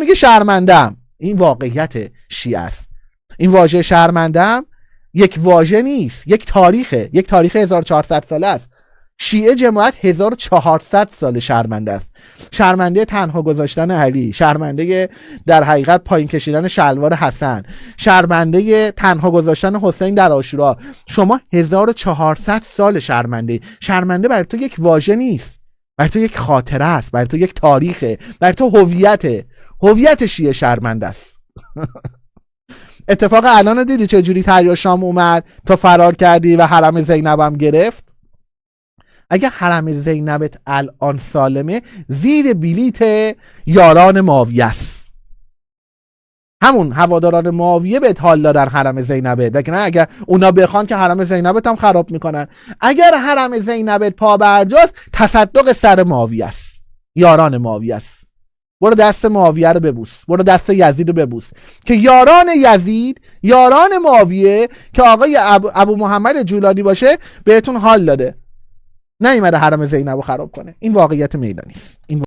میگه شرمندم. این واقعیت شیعه است. این واژه شرمندم یک واژه نیست، یک تاریخه، یک تاریخ 1400 ساله است. شیعه جماعت 1400 سال شرمنده است. شرمنده تنها گذاشتن علی، شرمنده در حقیقت پایین کشیدن شلوار حسن، شرمنده تنها گذاشتن حسین در عاشورا. شما 1400 سال شرمنده. شرمنده برای تو یک واژه نیست، برای تو یک خاطره است، برای تو یک تاریخه، برای تو هویته. هویت شیعه شرمنده است. اتفاق الان دیدی چه جوری تریا شام اومد تا فرار کردی و حرم زینبم گرفت؟ اگه حرم زینبت الان سالمه زیر بلیت یاران معاویه است. همون هواداران معاویه بهت حال دادن حرم زینبت، لیکن اگر اونا بخوان که حرم زینبت هم خراب میکنن. اگر حرم زینبت پا برجاست تصدق سر معاویه است، یاران معاویه است. برو دست معاویه رو ببوس، برو دست یزید رو ببوس که یاران یزید، یاران معاویه که آقای ابو محمد جولانی باشه بهتون حال داده، نیومده حرم زینب رو خراب کنه. این واقعیت میدانی است. این